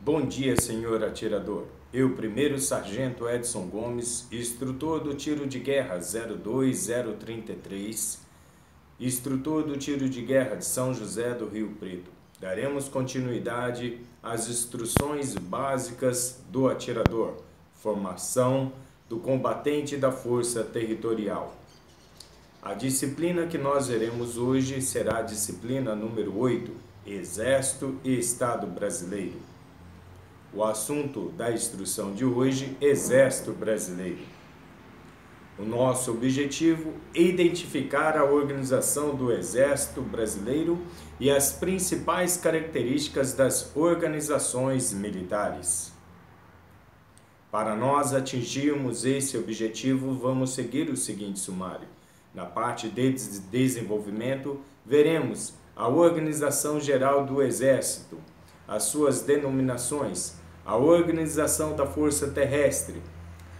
Bom dia, senhor atirador. Eu, primeiro sargento Edson Gomes, instrutor do tiro de guerra 02033, instrutor do tiro de guerra de São José do Rio Preto, daremos continuidade às instruções básicas do atirador, formação do combatente da Força Territorial. A disciplina que nós veremos hoje será a disciplina número 8, Exército e Estado Brasileiro. O assunto da instrução de hoje, Exército Brasileiro. O nosso objetivo é identificar a organização do Exército Brasileiro e as principais características das organizações militares. Para nós atingirmos esse objetivo, vamos seguir o seguinte sumário. Na parte de desenvolvimento, veremos a organização geral do Exército, as suas denominações, a organização da Força Terrestre,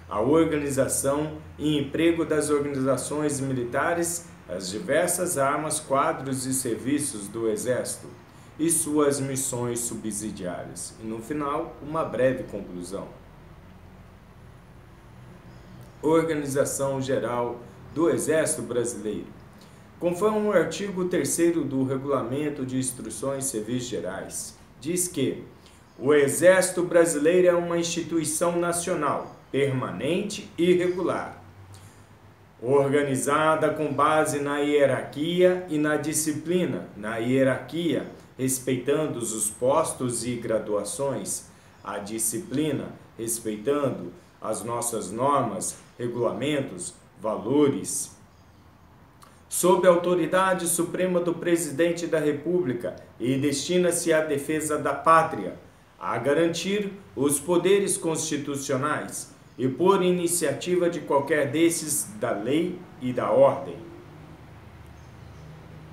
a organização e emprego das organizações militares, as diversas armas, quadros e serviços do Exército e suas missões subsidiárias. E no final, uma breve conclusão. Organização geral do Exército Brasileiro. Conforme o artigo 3º do Regulamento de Instruções Civis Gerais, diz que o Exército Brasileiro é uma instituição nacional, permanente e regular, organizada com base na hierarquia e na disciplina. Na hierarquia, respeitando os postos e graduações, a disciplina, respeitando as nossas normas, regulamentos, valores, sob a autoridade suprema do Presidente da República, e destina-se à defesa da pátria, a garantir os poderes constitucionais e por iniciativa de qualquer desses da lei e da ordem,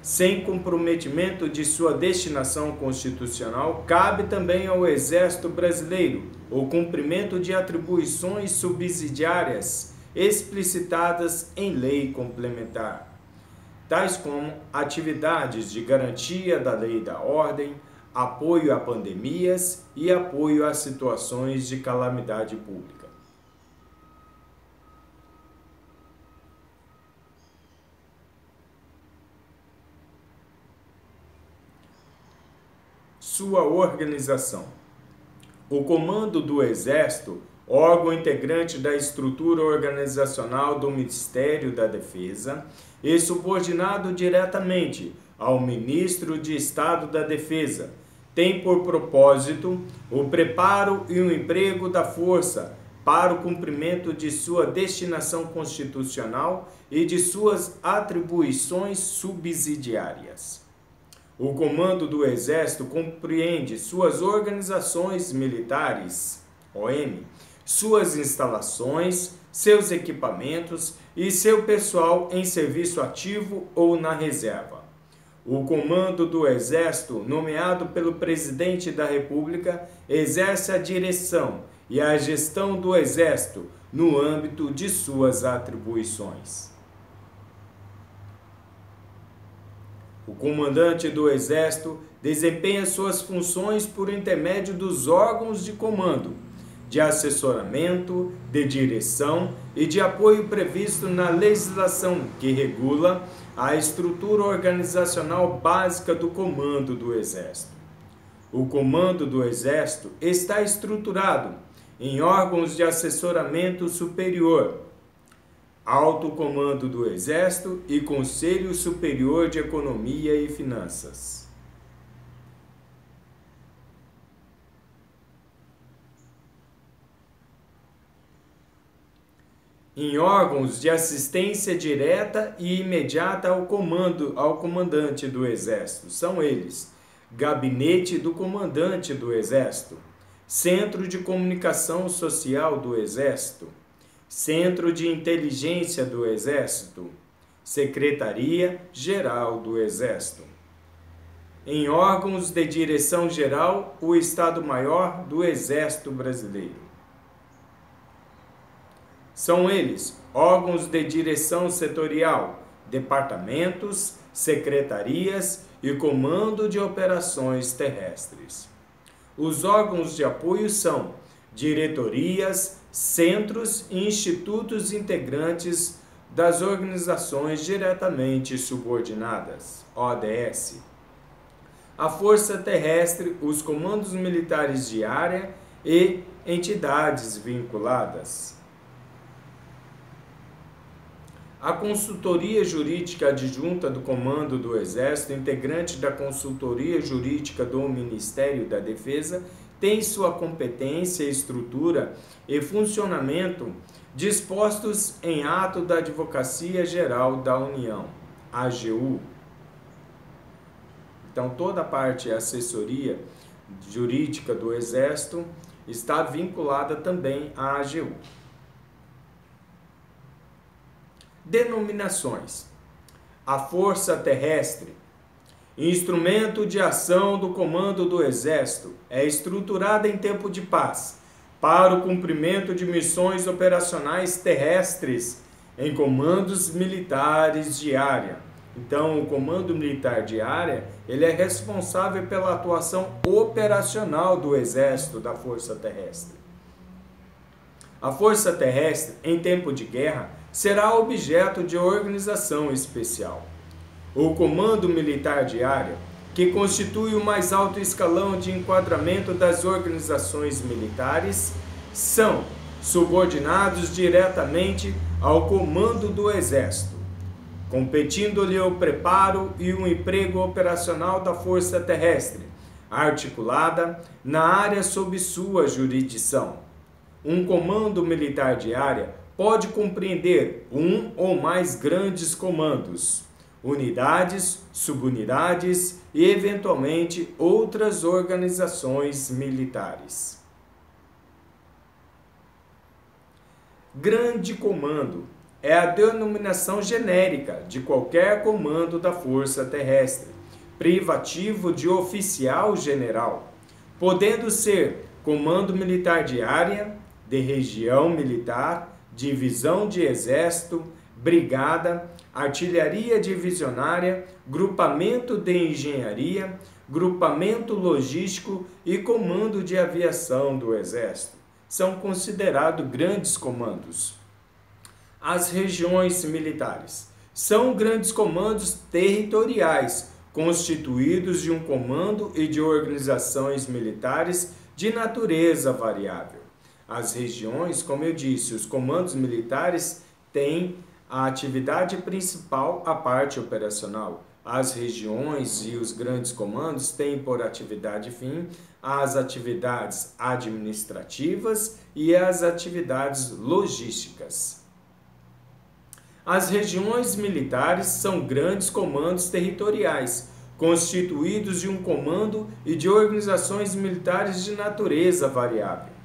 sem comprometimento de sua destinação constitucional. Cabe também ao Exército Brasileiro o cumprimento de atribuições subsidiárias explicitadas em lei complementar, tais como atividades de garantia da lei e da ordem, apoio a pandemias e apoio a situações de calamidade pública. Sua organização. O Comando do Exército, órgão integrante da estrutura organizacional do Ministério da Defesa e subordinado diretamente ao Ministro de Estado da Defesa, tem por propósito o preparo e o emprego da força para o cumprimento de sua destinação constitucional e de suas atribuições subsidiárias. O Comando do Exército compreende suas organizações militares, OM, suas instalações, seus equipamentos e seu pessoal em serviço ativo ou na reserva. O Comando do Exército, nomeado pelo Presidente da República, exerce a direção e a gestão do Exército no âmbito de suas atribuições. O comandante do Exército desempenha suas funções por intermédio dos órgãos de comando, de assessoramento, de direção e de apoio previsto na legislação que regula a estrutura organizacional básica do Comando do Exército. O Comando do Exército está estruturado em órgãos de assessoramento superior, Alto Comando do Exército e Conselho Superior de Economia e Finanças. Em órgãos de assistência direta e imediata ao comandante do Exército. São eles: Gabinete do Comandante do Exército, Centro de Comunicação Social do Exército, Centro de Inteligência do Exército, Secretaria-Geral do Exército. Em órgãos de direção geral, o Estado-Maior do Exército Brasileiro. São eles: órgãos de direção setorial, departamentos, secretarias e comando de operações terrestres. Os órgãos de apoio são diretorias, centros e institutos integrantes das organizações diretamente subordinadas, ODS. A Força Terrestre, os comandos militares de área e entidades vinculadas. A Consultoria Jurídica Adjunta do Comando do Exército, integrante da Consultoria Jurídica do Ministério da Defesa, tem sua competência, estrutura e funcionamento dispostos em ato da Advocacia Geral da União, AGU. Então, toda a parte assessoria jurídica do Exército está vinculada também à AGU. Denominações: a Força Terrestre, instrumento de ação do Comando do Exército, é estruturada em tempo de paz para o cumprimento de missões operacionais terrestres em comandos militares de área. Então, o Comando Militar de Área, ele é responsável pela atuação operacional do Exército, da Força Terrestre. A Força Terrestre, em tempo de guerra, será objeto de organização especial. O Comando Militar de Área, que constitui o mais alto escalão de enquadramento das organizações militares, são subordinados diretamente ao Comando do Exército, competindo-lhe o preparo e o emprego operacional da Força Terrestre, articulada na área sob sua jurisdição. Um comando militar de área pode compreender um ou mais grandes comandos, unidades, subunidades e, eventualmente, outras organizações militares. Grande Comando é a denominação genérica de qualquer comando da Força Terrestre, privativo de oficial general, podendo ser comando militar de área, de região militar, divisão de exército, brigada, artilharia divisionária, grupamento de engenharia, grupamento logístico e comando de aviação do Exército. São considerados grandes comandos. As regiões militares são grandes comandos territoriais, constituídos de um comando e de organizações militares de natureza variável. As regiões, como eu disse, os comandos militares têm a atividade principal, a parte operacional. As regiões e os grandes comandos têm por atividade fim as atividades administrativas e as atividades logísticas. As regiões militares são grandes comandos territoriais, constituídos de um comando e de organizações militares de natureza variável.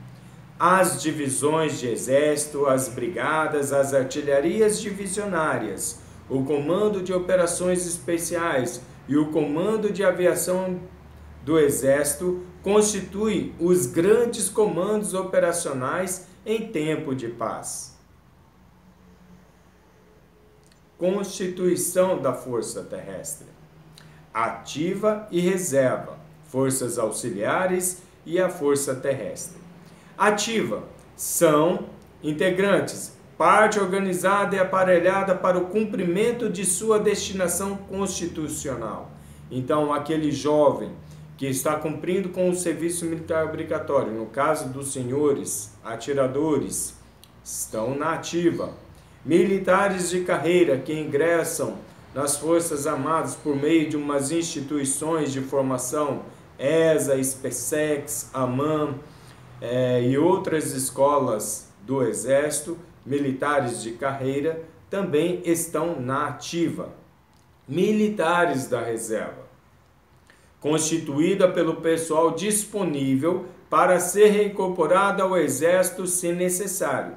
As divisões de exército, as brigadas, as artilharias divisionárias, o comando de operações especiais e o comando de aviação do Exército constituem os grandes comandos operacionais em tempo de paz. Constituição da Força Terrestre: ativa e reserva, forças auxiliares e a Força Terrestre. Ativa são integrantes, parte organizada e aparelhada para o cumprimento de sua destinação constitucional. Então, aquele jovem que está cumprindo com o serviço militar obrigatório, no caso dos senhores atiradores, estão na ativa. Militares de carreira que ingressam nas Forças Armadas por meio de umas instituições de formação, ESA, SPSEX, AMAN, e outras escolas do Exército, militares de carreira, também estão na ativa. Militares da reserva, constituída pelo pessoal disponível para ser reincorporado ao Exército se necessário.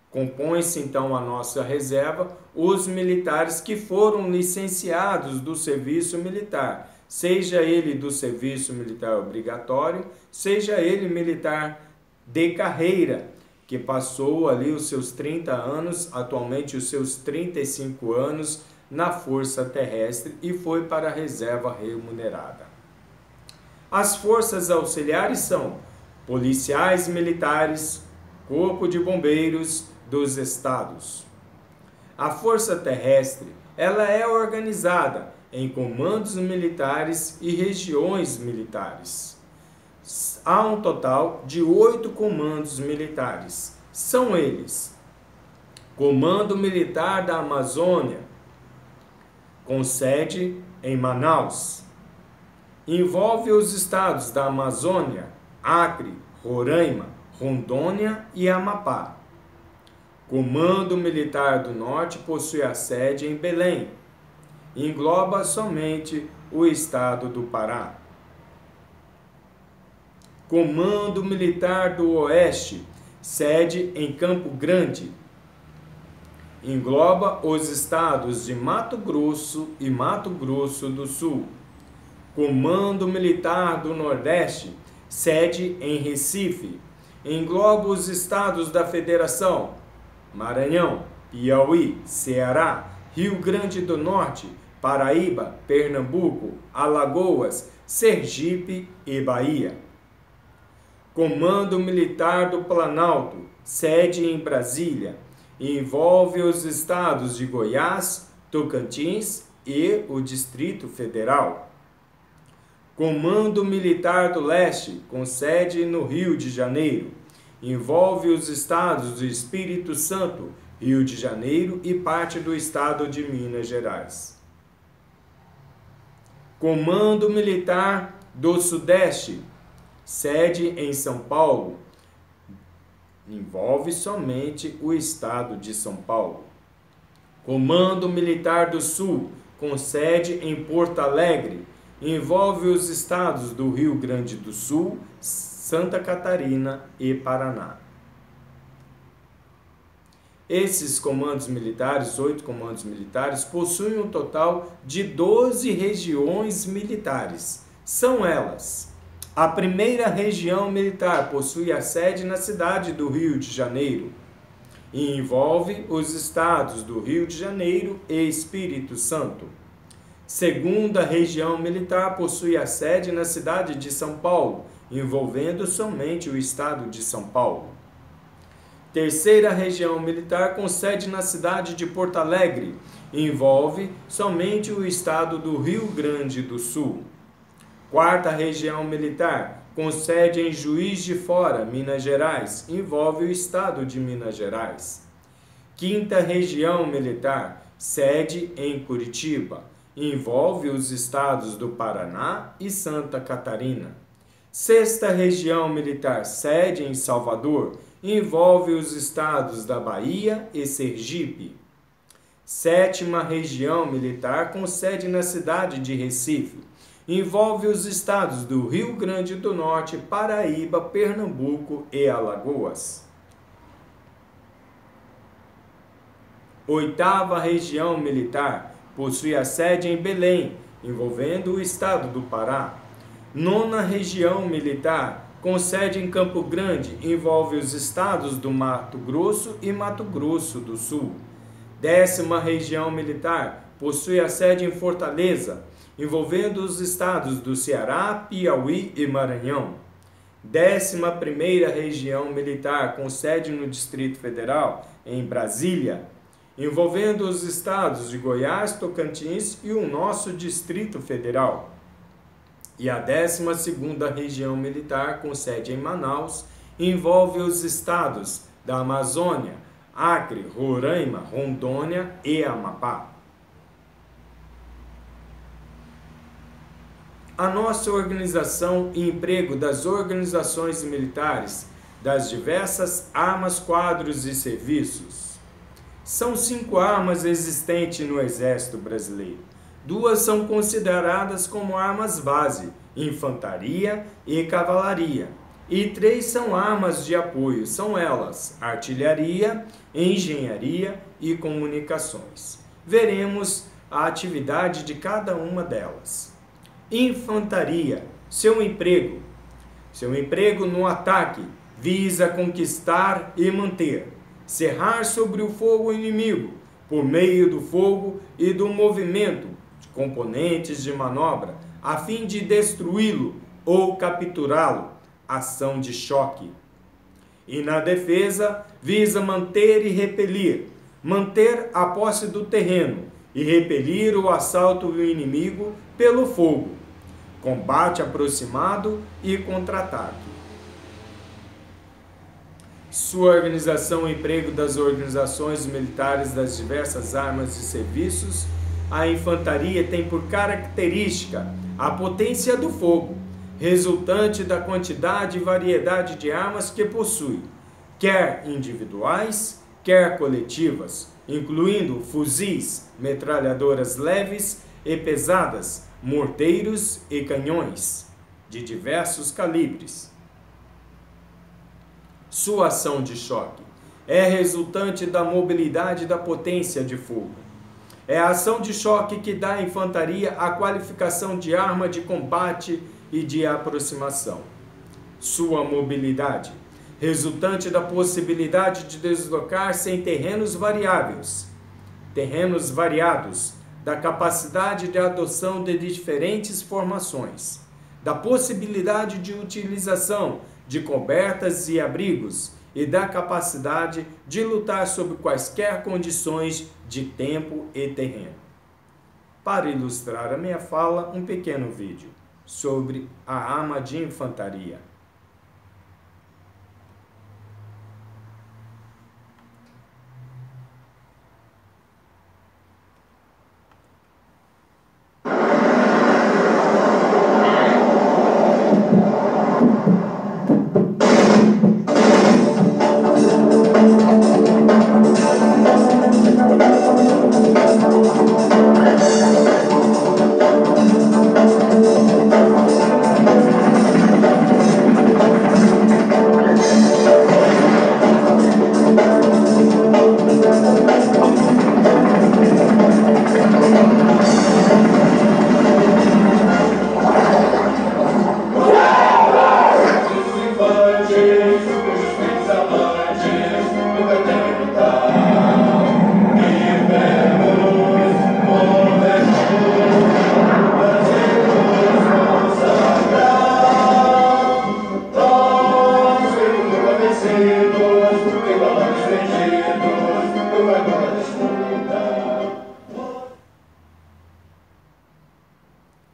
Compõe-se então a nossa reserva os militares que foram licenciados do serviço militar, seja ele do serviço militar obrigatório, seja ele militar de carreira, que passou ali os seus 30 anos, atualmente os seus 35 anos, na Força Terrestre e foi para a reserva remunerada. As forças auxiliares são policiais militares, Corpo de Bombeiros dos estados. A Força Terrestre, ela é organizada em comandos militares e regiões militares. Há um total de 8 comandos militares. São eles: Comando Militar da Amazônia, com sede em Manaus. Envolve os estados da Amazônia, Acre, Roraima, Rondônia e Amapá. Comando Militar do Norte possui a sede em Belém. Engloba somente o estado do Pará. Comando Militar do Oeste, sede em Campo Grande. Engloba os estados de Mato Grosso e Mato Grosso do Sul. Comando Militar do Nordeste, sede em Recife. Engloba os estados da Federação: Maranhão, Piauí, Ceará, Rio Grande do Norte, Paraíba, Pernambuco, Alagoas, Sergipe e Bahia. Comando Militar do Planalto, sede em Brasília. Envolve os estados de Goiás, Tocantins e o Distrito Federal. Comando Militar do Leste, com sede no Rio de Janeiro. Envolve os estados do Espírito Santo, Rio de Janeiro e parte do estado de Minas Gerais. Comando Militar do Sudeste, sede em São Paulo. Envolve somente o estado de São Paulo. Comando Militar do Sul, com sede em Porto Alegre. Envolve os estados do Rio Grande do Sul, Santa Catarina e Paraná. Esses comandos militares, 8 comandos militares, possuem um total de 12 regiões militares. São elas: a primeira região militar possui a sede na cidade do Rio de Janeiro e envolve os estados do Rio de Janeiro e Espírito Santo. Segunda região militar possui a sede na cidade de São Paulo, envolvendo somente o estado de São Paulo. Terceira região militar com sede na cidade de Porto Alegre, envolve somente o estado do Rio Grande do Sul. Quarta região militar com sede em Juiz de Fora, Minas Gerais, envolve o estado de Minas Gerais. Quinta região militar, sede em Curitiba, envolve os estados do Paraná e Santa Catarina. Sexta região militar, sede em Salvador, envolve os estados da Bahia e Sergipe. Sétima região militar, com sede na cidade de Recife, envolve os estados do Rio Grande do Norte, Paraíba, Pernambuco e Alagoas. Oitava região militar, possui a sede em Belém, envolvendo o estado do Pará. Nona região militar, com sede em Campo Grande, envolve os estados do Mato Grosso e Mato Grosso do Sul. Décima região militar, possui a sede em Fortaleza, envolvendo os estados do Ceará, Piauí e Maranhão. 11ª região militar, com sede no Distrito Federal, em Brasília, envolvendo os estados de Goiás, Tocantins e o nosso Distrito Federal. E a 12ª região militar, com sede em Manaus, envolve os estados da Amazônia, Acre, Roraima, Rondônia e Amapá. A nossa organização e emprego das organizações militares, das diversas armas, quadros e serviços. São 5 armas existentes no Exército Brasileiro. 2 são consideradas como armas base, infantaria e cavalaria. E 3 são armas de apoio, são elas: artilharia, engenharia e comunicações. Veremos a atividade de cada uma delas. Infantaria, seu emprego. Seu emprego no ataque visa conquistar e manter, cerrar sobre o fogo inimigo, por meio do fogo e do movimento de componentes de manobra, a fim de destruí-lo ou capturá-lo, ação de choque. E na defesa, visa manter e repelir, manter a posse do terreno e repelir o assalto do inimigo pelo fogo, combate aproximado e contra-ataque. Sua organização e emprego das organizações militares das diversas armas e serviços, a infantaria tem por característica a potência do fogo, resultante da quantidade e variedade de armas que possui, quer individuais, quer coletivas, incluindo fuzis, metralhadoras leves e pesadas, morteiros e canhões de diversos calibres. Sua ação de choque é resultante da mobilidade da potência de fogo. É a ação de choque que dá à infantaria a qualificação de arma de combate e de aproximação. Sua mobilidade, resultante da possibilidade de deslocar-se em terrenos variáveis, terrenos variados, da capacidade de adoção de diferentes formações, da possibilidade de utilização de cobertas e abrigos e da capacidade de lutar sob quaisquer condições de tempo e terreno. Para ilustrar a minha fala, um pequeno vídeo sobre a arma de infantaria.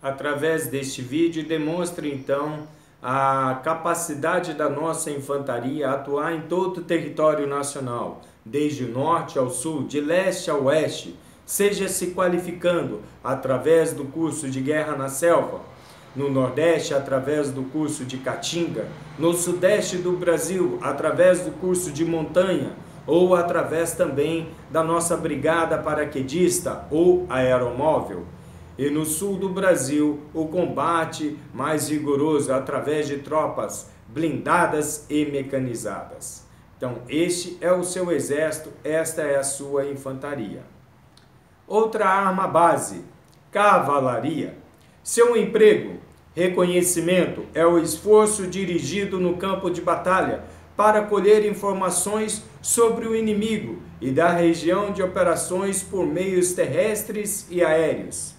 Através deste vídeo, demonstra então a capacidade da nossa infantaria a atuar em todo o território nacional, desde o norte ao sul, de leste a oeste, seja se qualificando através do curso de Guerra na Selva, no Nordeste através do curso de Caatinga, no Sudeste do Brasil através do curso de Montanha, ou através também da nossa Brigada Paraquedista ou Aeromóvel. E no sul do Brasil, o combate mais rigoroso através de tropas blindadas e mecanizadas. Então, este é o seu exército, esta é a sua infantaria. Outra arma base, cavalaria. Seu emprego, reconhecimento, é o esforço dirigido no campo de batalha para colher informações sobre o inimigo e da região de operações por meios terrestres e aéreos.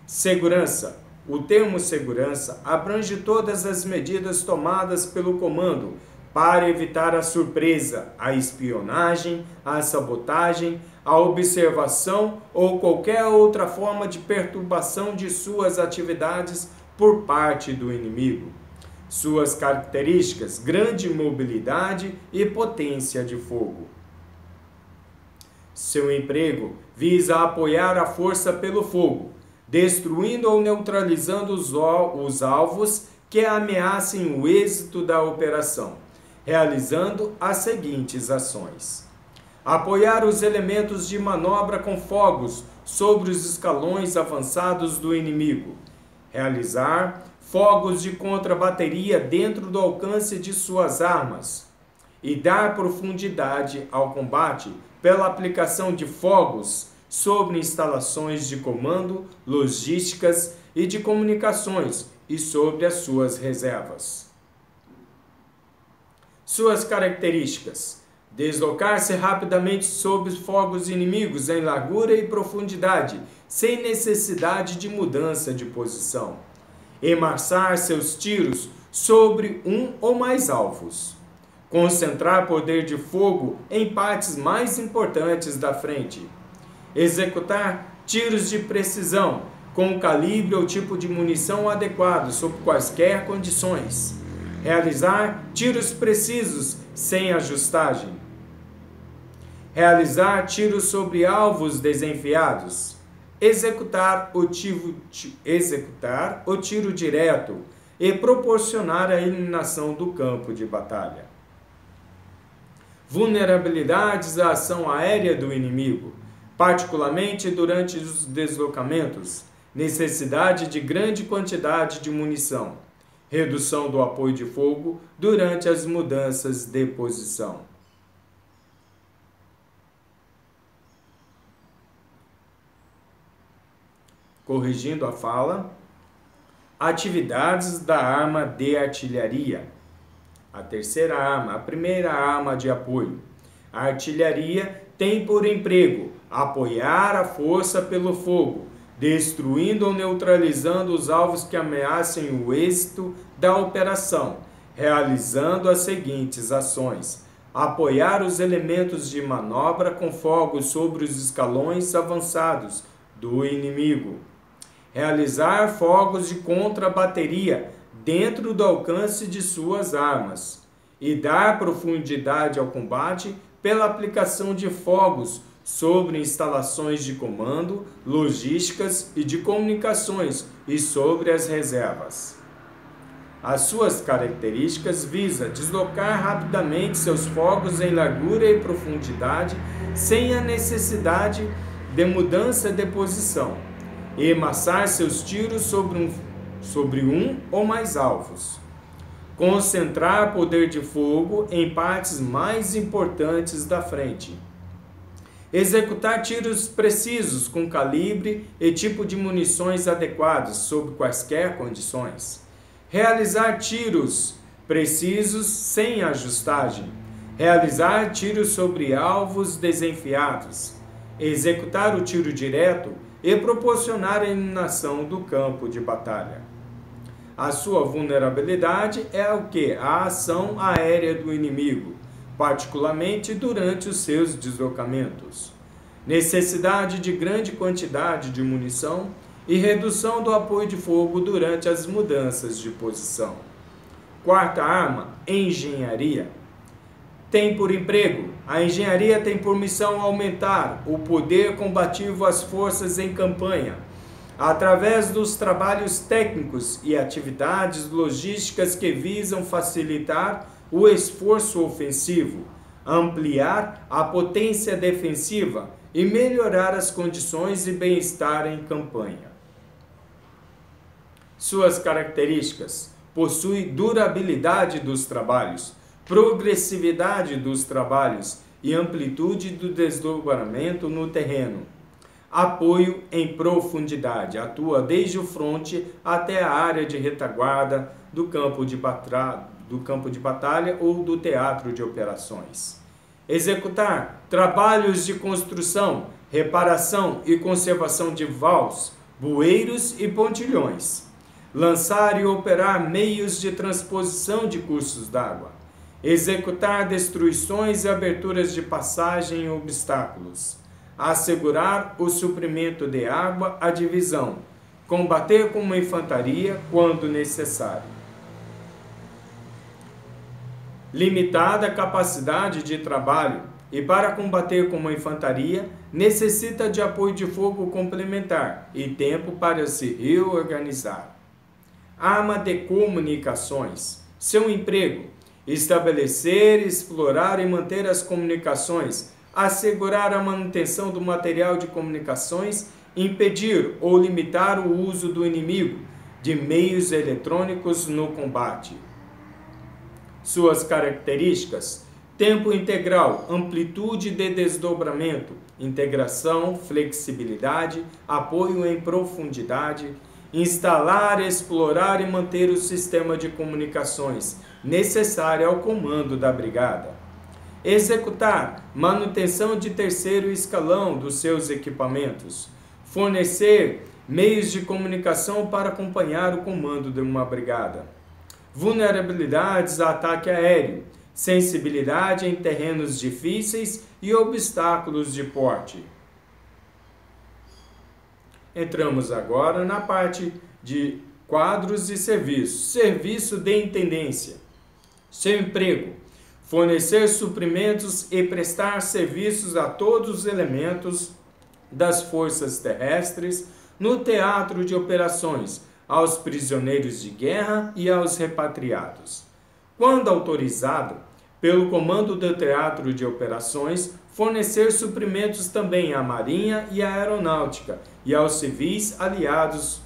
Segurança. O termo segurança abrange todas as medidas tomadas pelo comando para evitar a surpresa, a espionagem, a sabotagem, a observação ou qualquer outra forma de perturbação de suas atividades por parte do inimigo. Suas características: grande mobilidade e potência de fogo. Seu emprego visa apoiar a força pelo fogo, destruindo ou neutralizando os alvos que ameacem o êxito da operação, realizando as seguintes ações: apoiar os elementos de manobra com fogos sobre os escalões avançados do inimigo, realizar fogos de contrabateria dentro do alcance de suas armas e dar profundidade ao combate pela aplicação de fogos sobre instalações de comando, logísticas e de comunicações e sobre as suas reservas. Suas características: deslocar-se rapidamente sob os fogos inimigos em largura e profundidade, sem necessidade de mudança de posição. emassar seus tiros sobre um ou mais alvos, concentrar poder de fogo em partes mais importantes da frente, executar tiros de precisão com o calibre ou tipo de munição adequado sob quaisquer condições, realizar tiros precisos sem ajustagem, realizar tiros sobre alvos desenfiados, executar o tiro direto e proporcionar a eliminação do campo de batalha. Vulnerabilidades à ação aérea do inimigo, particularmente durante os deslocamentos, necessidade de grande quantidade de munição, redução do apoio de fogo durante as mudanças de posição. Corrigindo a fala, atividades da arma de artilharia. A terceira arma, a primeira arma de apoio. A artilharia tem por emprego apoiar a força pelo fogo, destruindo ou neutralizando os alvos que ameacem o êxito da operação, realizando as seguintes ações: apoiar os elementos de manobra com fogos sobre os escalões avançados do inimigo, realizar fogos de contrabateria dentro do alcance de suas armas e dar profundidade ao combate pela aplicação de fogos sobre instalações de comando, logísticas e de comunicações e sobre as reservas. As suas características visam deslocar rapidamente seus fogos em largura e profundidade sem a necessidade de mudança de posição e emassar seus tiros sobre um ou mais alvos. Concentrar poder de fogo em partes mais importantes da frente. Executar tiros precisos com calibre e tipo de munições adequados sob quaisquer condições. Realizar tiros precisos sem ajustagem. Realizar tiros sobre alvos desenfiados. Executar o tiro direto e proporcionar a eliminação do campo de batalha. A sua vulnerabilidade é o que? A ação aérea do inimigo, particularmente durante os seus deslocamentos. Necessidade de grande quantidade de munição e redução do apoio de fogo durante as mudanças de posição. Quarta arma, engenharia. Tem por emprego. A engenharia tem por missão aumentar o poder combativo às forças em campanha, através dos trabalhos técnicos e atividades logísticas que visam facilitar o esforço ofensivo, ampliar a potência defensiva e melhorar as condições de bem-estar em campanha. Suas características: possui durabilidade dos trabalhos, progressividade dos trabalhos e amplitude do desdobramento no terreno. Apoio em profundidade, atua desde o fronte até a área de retaguarda do campo de batalha ou do teatro de operações. Executar trabalhos de construção, reparação e conservação de vãos, bueiros e pontilhões. Lançar e operar meios de transposição de cursos d'água. Executar destruições e aberturas de passagem e obstáculos. Assegurar o suprimento de água à divisão. Combater com uma infantaria quando necessário. Limitada capacidade de trabalho e para combater com uma infantaria necessita de apoio de fogo complementar e tempo para se reorganizar. Arma de comunicações. Seu emprego: estabelecer, explorar e manter as comunicações, assegurar a manutenção do material de comunicações, impedir ou limitar o uso do inimigo de meios eletrônicos no combate. Suas características: tempo integral, amplitude de desdobramento, integração, flexibilidade, apoio em profundidade, instalar, explorar e manter o sistema de comunicações necessário ao comando da brigada. Executar manutenção de terceiro escalão dos seus equipamentos. Fornecer meios de comunicação para acompanhar o comando de uma brigada, vulnerabilidades a ataque aéreo, sensibilidade em terrenos difíceis e obstáculos de porte. Entramos agora na parte de quadros e serviços. Serviço de intendência. Seu emprego: fornecer suprimentos e prestar serviços a todos os elementos das forças terrestres no teatro de operações, aos prisioneiros de guerra e aos repatriados. Quando autorizado pelo comando do teatro de operações, fornecer suprimentos também à Marinha e à Aeronáutica e aos civis aliados.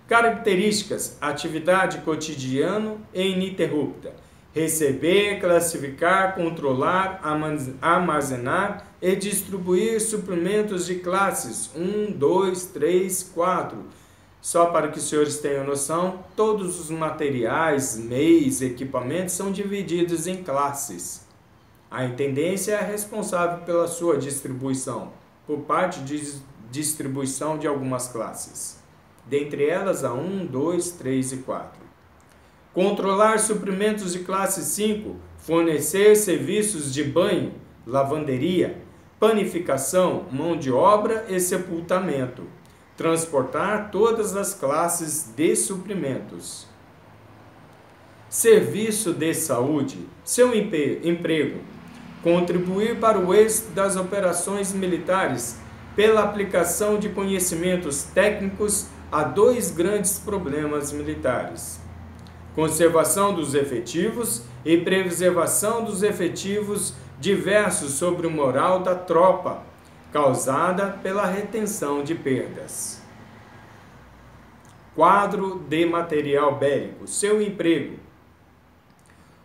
Características: atividade cotidiana e ininterrupta. Receber, classificar, controlar, armazenar e distribuir suprimentos de classes 1, 2, 3, 4. Só para que os senhores tenham noção, todos os materiais, meios, equipamentos são divididos em classes. A intendência é responsável pela sua distribuição, por parte de distribuição de algumas classes. Dentre elas, a 1, 2, 3 e 4. Controlar suprimentos de classe 5, fornecer serviços de banho, lavanderia, panificação, mão de obra e sepultamento. Transportar todas as classes de suprimentos. Serviço de saúde. Seu emprego: contribuir para o êxito das operações militares pela aplicação de conhecimentos técnicos a dois grandes problemas militares: conservação dos efetivos e preservação dos efetivos diversos sobre o moral da tropa, causada pela retenção de perdas. Quadro de material bélico. Seu emprego: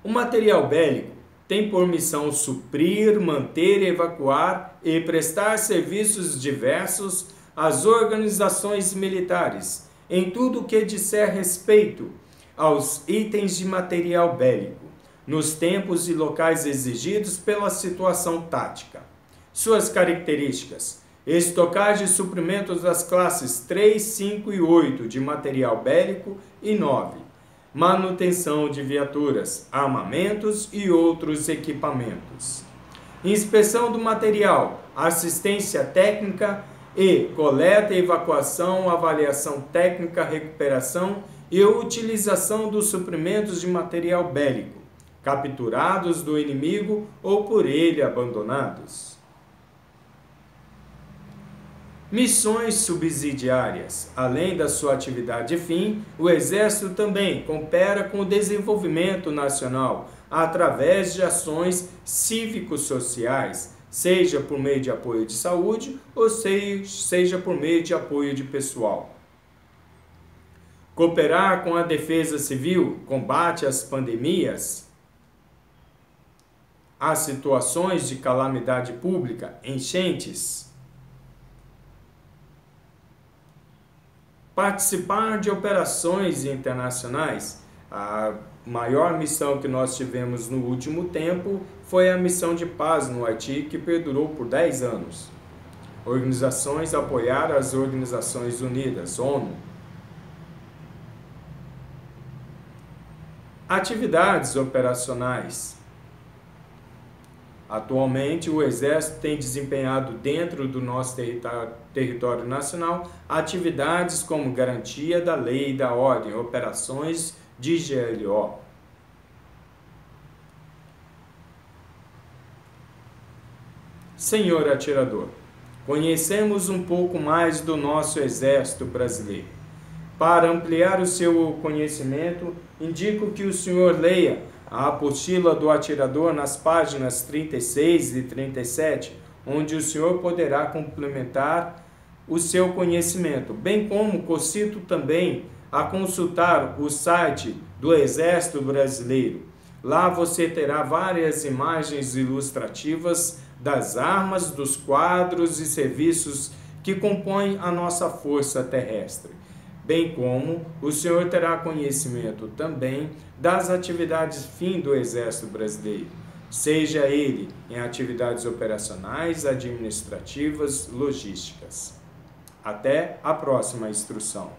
o material bélico tem por missão suprir, manter, evacuar e prestar serviços diversos às organizações militares, em tudo o que disser respeito aos itens de material bélico, nos tempos e locais exigidos pela situação tática. Suas características: estocagem de suprimentos das classes 3, 5 e 8 de material bélico e 9. Manutenção de viaturas, armamentos e outros equipamentos. Inspeção do material, assistência técnica e coleta e evacuação, avaliação técnica, recuperação e utilização dos suprimentos de material bélico, capturados do inimigo ou por ele abandonados. Missões subsidiárias. Além da sua atividade fim, o Exército também coopera com o desenvolvimento nacional através de ações cívico-sociais, seja por meio de apoio de saúde ou seja por meio de apoio de pessoal. Cooperar com a defesa civil, combate às pandemias, às situações de calamidade pública, enchentes. Participar de operações internacionais. A maior missão que nós tivemos no último tempo foi a missão de paz no Haiti, que perdurou por 10 anos. Organizações apoiaram as Organizações Unidas, ONU. Atividades operacionais. Atualmente, o Exército tem desempenhado dentro do nosso território nacional atividades como garantia da lei e da ordem, operações de GLO. Senhor atirador, conhecemos um pouco mais do nosso Exército brasileiro. Para ampliar o seu conhecimento, indico que o senhor leia a apostila do atirador nas páginas 36 e 37, onde o senhor poderá complementar o seu conhecimento, bem como concito também a consultar o site do Exército Brasileiro. Lá você terá várias imagens ilustrativas das armas, dos quadros e serviços que compõem a nossa força terrestre. Bem como o senhor terá conhecimento também das atividades fim do Exército Brasileiro. seja ele em atividades operacionais, administrativas, logísticas. Até a próxima instrução.